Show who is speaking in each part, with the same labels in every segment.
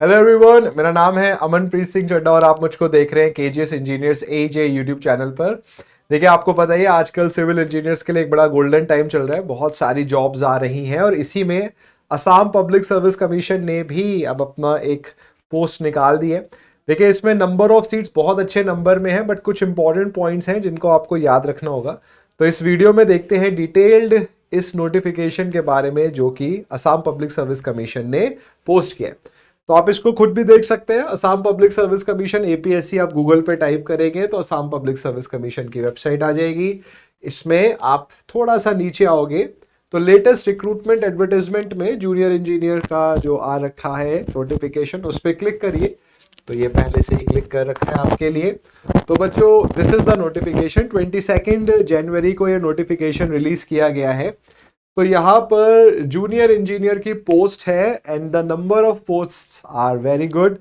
Speaker 1: Hello everyone, मेरा नाम है अमनप्रीत सिंह चड्ढा और आप मुझको देख रहे हैं केजीएस इंजीनियर्स एजे यूट्यूब चैनल पर। देखिए, आपको पता ही है आजकल सिविल इंजीनियर्स के लिए एक बड़ा गोल्डन टाइम चल रहा है। बहुत सारी जॉब्स आ रही हैं और इसी में असम पब्लिक सर्विस कमीशन ने भी अब अपना एक पोस्ट निकाल दी है। देखिए, इसमें नंबर ऑफ सीट्स बहुत अच्छे नंबर में है, बट कुछ इंपॉर्टेंट पॉइंट्स हैं जिनको आपको याद रखना होगा। तो इस वीडियो में देखते हैं डिटेल्ड इस नोटिफिकेशन के बारे में जो कि असम पब्लिक सर्विस कमीशन ने पोस्ट किया है। तो आप इसको खुद भी देख सकते हैं। Assam public service commission APSC आप गूगल पे टाइप करेंगे तो असम पब्लिक सर्विस कमीशन की वेबसाइट आ जाएगी। इसमें आप थोड़ा सा नीचे आओगे तो लेटेस्ट रिक्रूटमेंट एडवर्टाइजमेंट में जूनियर इंजीनियर का जो आ रखा है नोटिफिकेशन, उस पर क्लिक करिए। तो ये पहले से ही क्लिक कर रखा है आपके लिए। तो बच्चों, दिस इज द नोटिफिकेशन। 22 जनवरी को ये नोटिफिकेशन रिलीज किया गया है। तो यहाँ पर जूनियर इंजीनियर की पोस्ट है and the number of post are very good.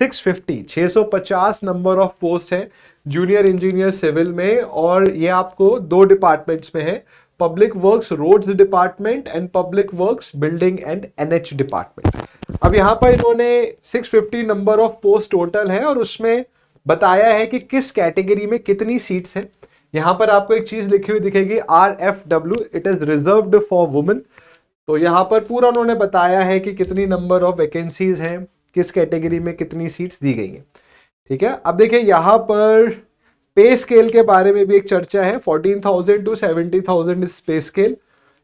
Speaker 1: 650 number of post है जूनियर इंजीनियर सिविल में, और ये आपको दो डिपार्टमेंट्स में है, public works roads department and public works building and NH department. अब यहाँ पर इन्होंने 650 नंबर ऑफ पोस्ट टोटल है और उसमें बताया है कि किस कैटेगरी में कितनी सीट्स हैं। यहां पर आपको एक चीज लिखी हुई दिखेगी, RFW, it is reserved for women. तो यहां पर पूरा उन्होंने बताया है कि कितनी नंबर ऑफ वैकेंसीज हैं, किस कैटेगरी में कितनी सीट्स दी गई हैं। ठीक है, अब देखिए यहां पर पे स्केल के बारे में भी एक चर्चा है। 14,000 टू 70,000 इस पे स्केल।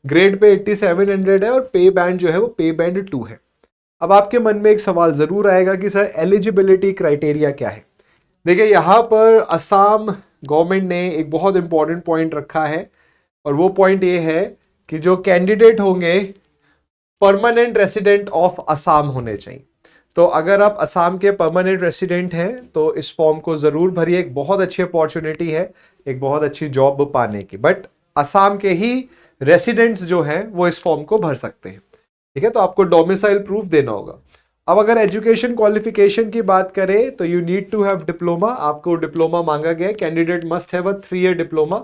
Speaker 1: ग्रेड पे 8700 है और पे बैंड जो है वो पे बैंड 2 है। अब आपके मन में एक सवाल जरूर आएगा कि सर एलिजिबिलिटी क्राइटेरिया क्या है। देखिए, यहाँ पर असम गवर्नमेंट ने एक बहुत इंपॉर्टेंट पॉइंट रखा है और वो पॉइंट ये है कि जो कैंडिडेट होंगे परमानेंट रेसिडेंट ऑफ असम होने चाहिए। तो अगर आप असम के परमानेंट रेसिडेंट हैं तो इस फॉर्म को जरूर भरिए। एक बहुत अच्छी अपॉर्चुनिटी है एक बहुत अच्छी जॉब पाने की, बट असम के ही रेसिडेंट्स जो हैं वो इस फॉर्म को भर सकते हैं। ठीक है, तो आपको डोमिसाइल प्रूफ देना होगा। अब अगर एजुकेशन क्वालिफिकेशन की बात करें तो you need to have diploma. आपको डिप्लोमा मांगा गया है। Candidate must have a 3 year diploma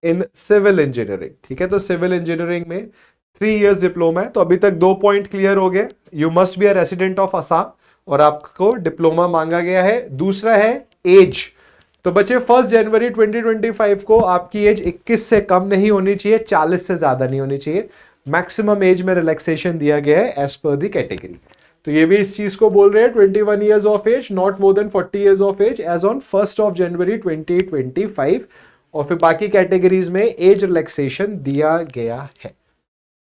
Speaker 1: in civil engineering. ठीक है, तो सिविल इंजीनियरिंग में 3 इयर्स डिप्लोमा है। तो अभी तक 2 पॉइंट क्लियर हो गए। You must be a resident of Assam और आपको डिप्लोमा मांगा गया है। दूसरा है एज। तो बच्चे 1 जनवरी 2025 को आपकी एज 21 से कम नहीं होनी चाहिए, 40 से ज्यादा नहीं होनी चाहिए। मैक्सिमम एज में रिलैक्सेशन दिया गया है एज पर द कैटेगरी। तो ये भी इस चीज को बोल रहे हैं 21 years of age, not more than 40 years of age age on 1 January 2025। और फिर बाकी कैटेगरीज में एज रिलैक्सेशन दिया गया है।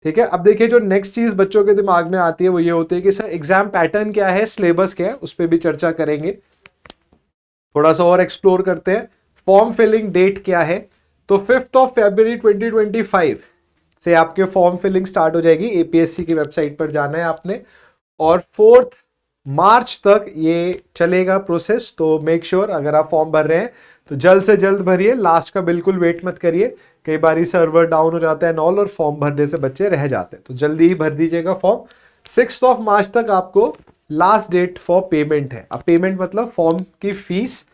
Speaker 1: ठीक है, अब देखिए जो नेक्स्ट चीज बच्चों के दिमाग में आती है वो ये होती है कि सर एग्जाम पैटर्न क्या है, सिलेबस क्या है, उस पर भी चर्चा करेंगे। थोड़ा सा और एक्सप्लोर करते हैं। फॉर्म फिलिंग डेट क्या है, तो 5 फरवरी 2025 से आपके फॉर्म फिलिंग स्टार्ट हो जाएगी। एपीएससी की वेबसाइट पर जाना है आपने और 4 मार्च तक ये चलेगा प्रोसेस। तो मेक श्योर अगर आप फॉर्म भर रहे हैं तो जल्द से जल्द भरिए, लास्ट का बिल्कुल वेट मत करिए। कई बार सर्वर डाउन हो जाता है नॉल और फॉर्म भरने से बच्चे रह जाते हैं, तो जल्दी ही भर दीजिएगा फॉर्म। 6 मार्च तक आपको लास्ट डेट फॉर पेमेंट है। अब पेमेंट मतलब फॉर्म की फीस।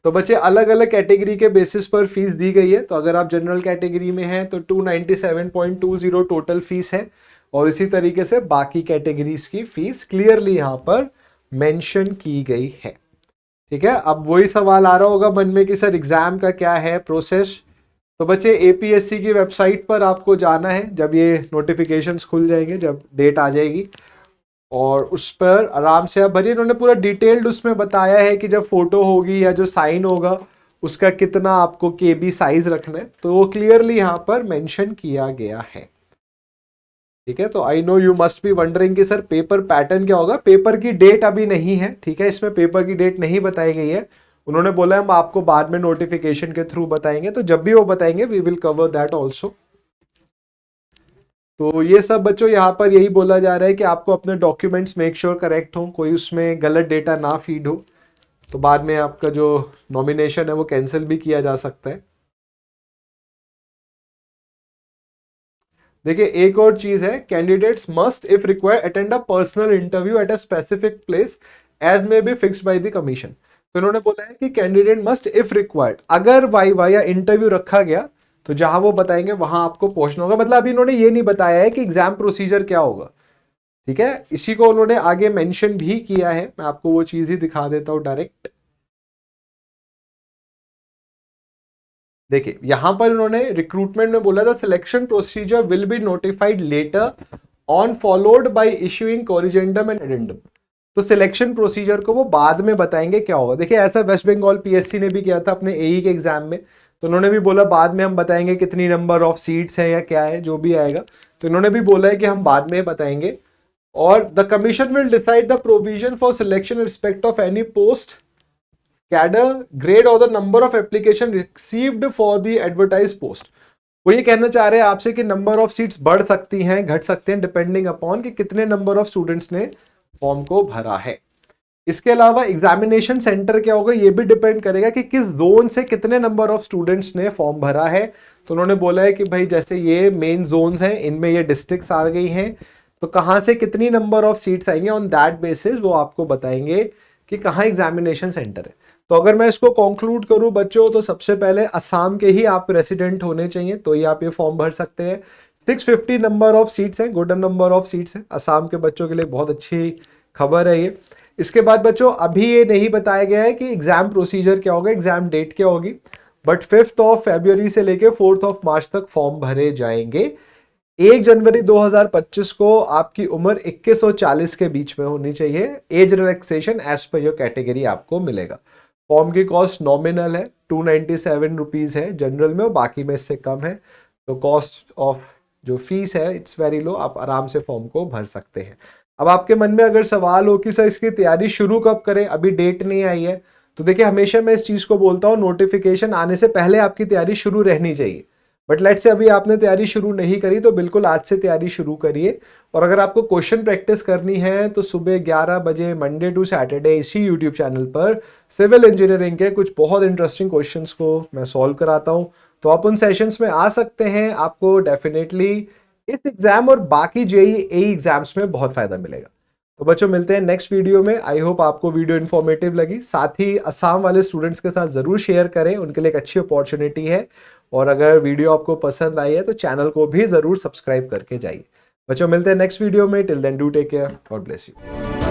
Speaker 1: तो बच्चे अलग अलग कैटेगरी के बेसिस पर फीस दी गई है। तो अगर आप जनरल कैटेगरी में हैं तो 297.20 टोटल फीस है और इसी तरीके से बाकी कैटेगरीज की फीस क्लियरली यहां पर मेंशन की गई है। ठीक है, अब वही सवाल आ रहा होगा मन में कि सर एग्जाम का क्या है प्रोसेस। तो बच्चे एपीएससी की वेबसाइट पर आपको जाना है जब ये नोटिफिकेशंस खुल जाएंगे, जब डेट आ जाएगी, और उस पर आराम से आप भरिए। इन्होंने पूरा डिटेल्ड उसमें बताया है कि जब फोटो होगी या जो साइन होगा उसका कितना आपको केबी साइज रखना है, तो वो क्लियरली यहाँ पर मेंशन किया गया है। ठीक है, तो I know you must be wondering कि सर पेपर पैटर्न क्या होगा। पेपर की डेट अभी नहीं है। ठीक है, इसमें पेपर की डेट नहीं बताई गई है। उन्होंने बोला हम आपको बाद में नोटिफिकेशन के थ्रू बताएंगे, तो जब भी वो बताएंगे we will cover that also. तो ये सब बच्चों यहाँ पर यही बोला जा रहा है कि आपको अपने डॉक्यूमेंट्स मेक श्योर करेक्ट हो, कोई उसमें गलत डेटा ना फीड हो, तो बाद में आपका जो नॉमिनेशन है वो कैंसिल भी किया जा सकता है। देखिए एक और चीज है, candidates must if require attend a personal interview at a specific place as may be fixed by the commission. तो इन्होंने बोला है कि कैंडिडेट मस्ट इफ रिक्वायर्ड, अगर वाइवा या इंटरव्यू रखा गया तो जहां वो बताएंगे वहां आपको पहुंचना होगा। मतलब अभी इन्होंने ये नहीं बताया है कि एग्जाम प्रोसीजर क्या होगा। ठीक है, इसी को उन्होंने आगे मेंशन भी किया है, मैं आपको वो चीज ही दिखा देता हूं डायरेक्ट। देखिए यहां पर उन्होंने रिक्रूटमेंट में बोला था selection procedure will be notified later on followed by issuing corrigendum and addendum. तो सिलेक्शन प्रोसीजर को वो बाद में बताएंगे क्या होगा। देखिए ऐसा वेस्ट बंगाल पीएससी ने भी किया था अपने एई के एग्जाम में, तो उन्होंने भी बोला बाद में हम बताएंगे कितनी नंबर ऑफ सीट्स है या क्या है जो भी आएगा, तो इन्होंने भी बोला है कि हम बाद में बताएंगे। और the commission will decide the provision for selection respect of any post cadre grade और the number of application received for the advertise post. वो ये कहना चाह रहे हैं आपसे कि नंबर ऑफ सीट्स बढ़ सकती हैं घट सकते हैं डिपेंडिंग अपॉन कि कितने नंबर ऑफ स्टूडेंट्स ने फॉर्म को भरा है। इसके अलावा एग्जामिनेशन सेंटर क्या होगा ये भी डिपेंड करेगा कि किस जोन से कितने नंबर ऑफ स्टूडेंट्स ने फॉर्म भरा है। तो उन्होंने बोला है कि भाई जैसे ये मेन जोन्स हैं इनमें ये डिस्ट्रिक्ट्स आ गई हैं, तो कहाँ से कितनी नंबर ऑफ सीट्स आएंगे ऑन दैट बेसिस वो आपको बताएंगे कि कहाँ एग्जामिनेशन सेंटर है। तो अगर मैं इसको कंक्लूड करूं बच्चों, तो सबसे पहले असम के ही आप रेसिडेंट होने चाहिए तो ही आप ये फॉर्म भर सकते हैं। 650 नंबर ऑफ सीट्स हैं, गुड नंबर ऑफ सीट्स हैं असम के बच्चों के लिए, बहुत अच्छी खबर है ये। इसके बाद बच्चों अभी ये नहीं बताया गया है कि एग्जाम प्रोसीजर क्या होगा, एग्जाम डेट क्या होगी, बट 5 फरवरी से लेके 4 मार्च तक फॉर्म भरे जाएंगे। 1 जनवरी 2025 को आपकी उम्र 21 और 40 के बीच में होनी चाहिए। Age relaxation as per your category आपको मिलेगा। फॉर्म की कॉस्ट नॉमिनल है, 297 रुपीज़ है जनरल में और बाकी में इससे कम है। तो कॉस्ट ऑफ जो फीस है इट्स वेरी लो, आप आराम से फॉर्म को भर सकते हैं। अब आपके मन में अगर सवाल हो कि सर इसकी तैयारी शुरू कब करें, अभी डेट नहीं आई है, तो देखिए हमेशा मैं इस चीज़ को बोलता हूँ नोटिफिकेशन आने से पहले आपकी तैयारी शुरू रहनी चाहिए। बट लेट्स से अभी आपने तैयारी शुरू नहीं करी तो बिल्कुल आज से तैयारी शुरू करिए। और अगर आपको क्वेश्चन प्रैक्टिस करनी है तो सुबह 11 बजे मंडे टू सैटरडे इसी यूट्यूब चैनल पर सिविल इंजीनियरिंग के कुछ बहुत इंटरेस्टिंग क्वेश्चंस को मैं सॉल्व कराता हूँ, तो आप उन सेशंस में आ सकते हैं। आपको डेफिनेटली इस एग्जाम और बाकी जेईई एई एग्जाम्स में बहुत फायदा मिलेगा। तो बच्चों मिलते हैं नेक्स्ट वीडियो में। आई होप आपको वीडियो इन्फॉर्मेटिव लगी, साथ ही असम वाले स्टूडेंट्स के साथ जरूर शेयर करें, उनके लिए एक अच्छी अपॉर्चुनिटी है। और अगर वीडियो आपको पसंद आई है तो चैनल को भी जरूर सब्सक्राइब करके जाइए। बच्चों मिलते हैं नेक्स्ट वीडियो में, till then do take care, God bless you.